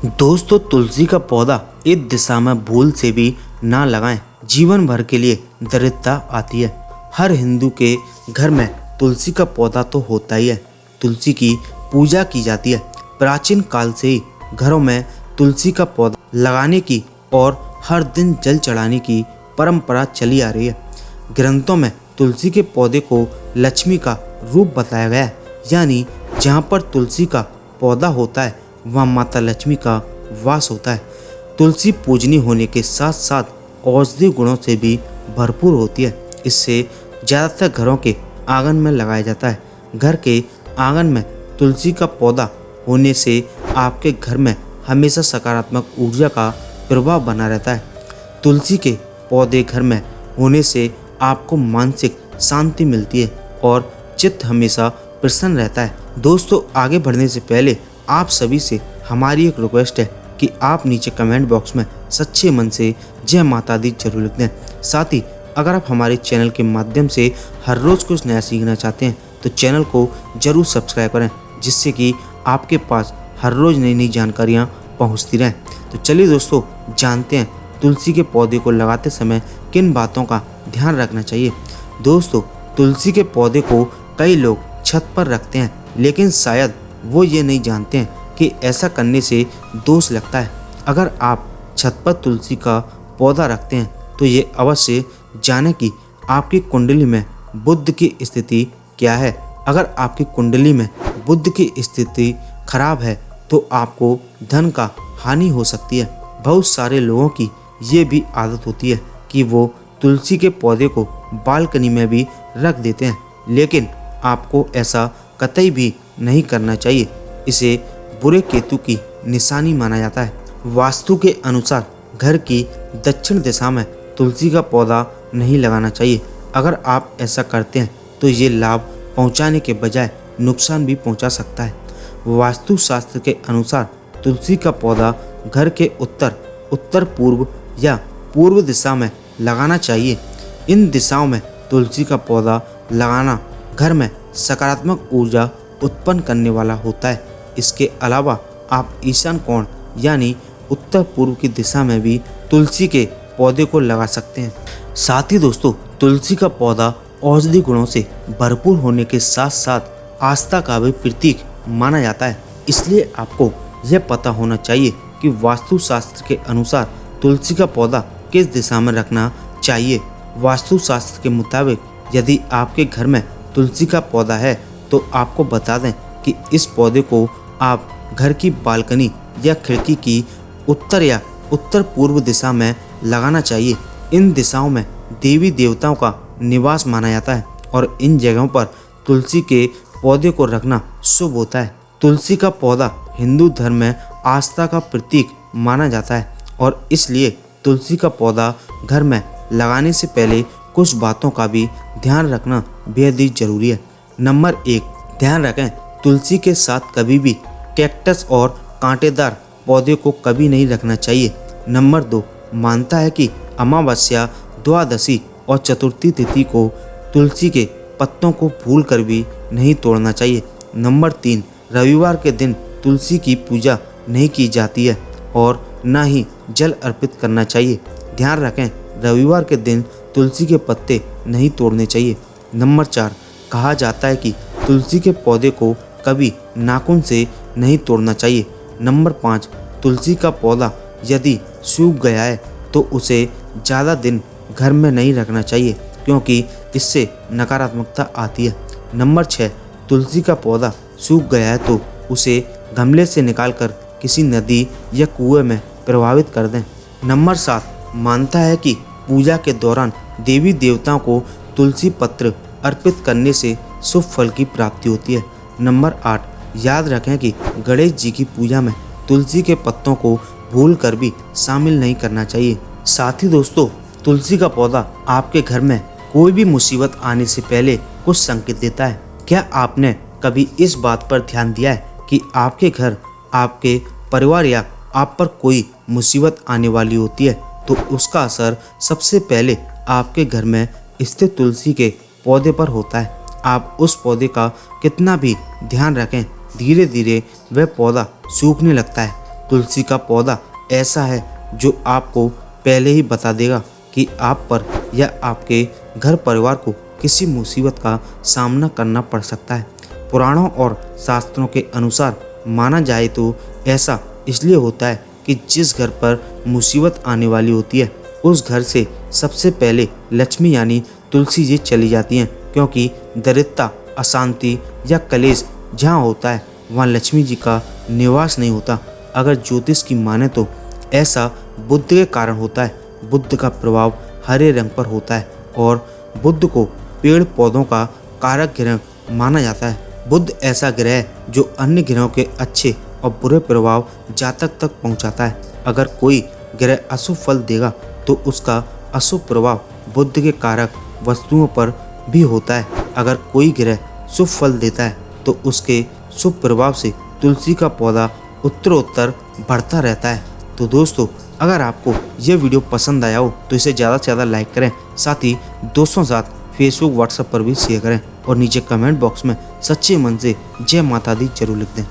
दोस्तों, तुलसी का पौधा इस दिशा में भूल से भी ना लगाएं, जीवन भर के लिए दरिद्रता आती है। हर हिंदू के घर में तुलसी का पौधा तो होता ही है। तुलसी की पूजा की जाती है। प्राचीन काल से ही घरों में तुलसी का पौधा लगाने की और हर दिन जल चढ़ाने की परंपरा चली आ रही है। ग्रंथों में तुलसी के पौधे को लक्ष्मी का रूप बताया गया है, यानी जहाँ पर तुलसी का पौधा होता है वहाँ माता लक्ष्मी का वास होता है। तुलसी पूजनीय होने के साथ साथ औषधि गुणों से भी भरपूर होती है। इससे ज़्यादातर घरों के आंगन में लगाया जाता है। घर के आंगन में तुलसी का पौधा होने से आपके घर में हमेशा सकारात्मक ऊर्जा का प्रभाव बना रहता है। तुलसी के पौधे घर में होने से आपको मानसिक शांति मिलती है और चित्त हमेशा प्रसन्न रहता है। दोस्तों, आगे बढ़ने से पहले आप सभी से हमारी एक रिक्वेस्ट है कि आप नीचे कमेंट बॉक्स में सच्चे मन से जय माता दी जरूर लिख दें। साथ ही अगर आप हमारे चैनल के माध्यम से हर रोज़ कुछ नया सीखना चाहते हैं तो चैनल को जरूर सब्सक्राइब करें, जिससे कि आपके पास हर रोज़ नई नई जानकारियाँ पहुँचती रहें। तो चलिए दोस्तों, जानते हैं तुलसी के पौधे को लगाते समय किन बातों का ध्यान रखना चाहिए। दोस्तों, तुलसी के पौधे को कई लोग छत पर रखते हैं, लेकिन शायद वो ये नहीं जानते हैं कि ऐसा करने से दोष लगता है। अगर आप छत पर तुलसी का पौधा रखते हैं तो ये अवश्य जानें कि आपकी कुंडली में बुध की स्थिति क्या है। अगर आपकी कुंडली में बुध की स्थिति खराब है तो आपको धन का हानि हो सकती है। बहुत सारे लोगों की ये भी आदत होती है कि वो तुलसी के पौधे को बालकनी में भी रख देते हैं, लेकिन आपको ऐसा कतई भी नहीं करना चाहिए। इसे बुरे केतु की निशानी माना जाता है। वास्तु के अनुसार घर की दक्षिण दिशा में तुलसी का पौधा नहीं लगाना चाहिए। अगर आप ऐसा करते हैं तो ये लाभ पहुंचाने के बजाय नुकसान भी पहुंचा सकता है। वास्तु शास्त्र के अनुसार तुलसी का पौधा घर के उत्तर पूर्व या पूर्व दिशा में लगाना चाहिए। इन दिशाओं में तुलसी का पौधा लगाना घर में सकारात्मक ऊर्जा उत्पन्न करने वाला होता है। इसके अलावा आप ईशान कोण यानी उत्तर पूर्व की दिशा में भी तुलसी के पौधे को लगा सकते हैं। साथ ही दोस्तों, तुलसी का पौधा औषधि गुणों से भरपूर होने के साथ साथ आस्था का भी प्रतीक माना जाता है। इसलिए आपको यह पता होना चाहिए कि वास्तु शास्त्र के अनुसार तुलसी का पौधा किस दिशा में रखना चाहिए। वास्तु शास्त्र के मुताबिक यदि आपके घर में तुलसी का पौधा है तो आपको बता दें कि इस पौधे को आप घर की बालकनी या खिड़की की उत्तर या उत्तर पूर्व दिशा में लगाना चाहिए। इन दिशाओं में देवी देवताओं का निवास माना जाता है और इन जगहों पर तुलसी के पौधे को रखना शुभ होता है। तुलसी का पौधा हिंदू धर्म में आस्था का प्रतीक माना जाता है और इसलिए तुलसी का पौधा घर में लगाने से पहले कुछ बातों का भी ध्यान रखना बेहद ही जरूरी है। नंबर 1, ध्यान रखें तुलसी के साथ कभी भी कैक्टस और कांटेदार पौधे को कभी नहीं रखना चाहिए। नंबर 2, मानता है कि अमावस्या, द्वादशी और चतुर्थी तिथि को तुलसी के पत्तों को भूलकर भी नहीं तोड़ना चाहिए। नंबर 3, रविवार के दिन तुलसी की पूजा नहीं की जाती है और न ही जल अर्पित करना चाहिए। ध्यान रखें रविवार के दिन तुलसी के पत्ते नहीं तोड़ने चाहिए। नंबर 4, कहा जाता है कि तुलसी के पौधे को कभी नाखून से नहीं तोड़ना चाहिए। नंबर 5, तुलसी का पौधा यदि सूख गया है तो उसे ज़्यादा दिन घर में नहीं रखना चाहिए, क्योंकि इससे नकारात्मकता आती है। नंबर 6, तुलसी का पौधा सूख गया है तो उसे गमले से निकालकर किसी नदी या कुएं में प्रभावित कर दें। नंबर 7, मानता है कि पूजा के दौरान देवी देवताओं को तुलसी पत्र अर्पित करने से शुभ फल की प्राप्ति होती है। नंबर 8, याद रखें कि गणेश जी की पूजा में तुलसी के पत्तों को भूल कर भी शामिल नहीं करना चाहिए। साथ ही दोस्तों, तुलसी का पौधा आपके घर में कोई भी मुसीबत आने से पहले कुछ संकेत देता है। क्या आपने कभी इस बात पर ध्यान दिया है कि आपके घर, आपके परिवार या आप पर कोई मुसीबत आने वाली होती है तो उसका असर सबसे पहले आपके घर में स्थित तुलसी के पौधे पर होता है। आप उस पौधे का कितना भी ध्यान रखें, धीरे धीरे वह पौधा सूखने लगता है। तुलसी का पौधा ऐसा है जो आपको पहले ही बता देगा कि आप पर या आपके घर परिवार को किसी मुसीबत का सामना करना पड़ सकता है। पुराणों और शास्त्रों के अनुसार माना जाए तो ऐसा इसलिए होता है कि जिस घर पर मुसीबत आने वाली होती है उस घर से सबसे पहले लक्ष्मी यानी तुलसी जी चली जाती हैं, क्योंकि दरिद्रता, अशांति या कलेश जहाँ होता है वहाँ लक्ष्मी जी का निवास नहीं होता। अगर ज्योतिष की माने तो ऐसा बुध के कारण होता है। बुध का प्रभाव हरे रंग पर होता है और बुध को पेड़ पौधों का कारक ग्रह माना जाता है। बुध ऐसा ग्रह है जो अन्य ग्रहों के अच्छे और बुरे प्रभाव जातक तक पहुंचाता है। अगर कोई ग्रह अशुभ फल देगा तो उसका अशुभ प्रभाव बुध के कारक वस्तुओं पर भी होता है। अगर कोई ग्रह शुभ फल देता है तो उसके शुभ प्रभाव से तुलसी का पौधा उत्तरोत्तर बढ़ता रहता है। तो दोस्तों, अगर आपको यह वीडियो पसंद आया हो तो इसे ज़्यादा से ज़्यादा लाइक करें, साथ ही दोस्तों के साथ फेसबुक व्हाट्सएप पर भी शेयर करें और नीचे कमेंट बॉक्स में सच्चे मन से जय माता दी जरूर लिख दें।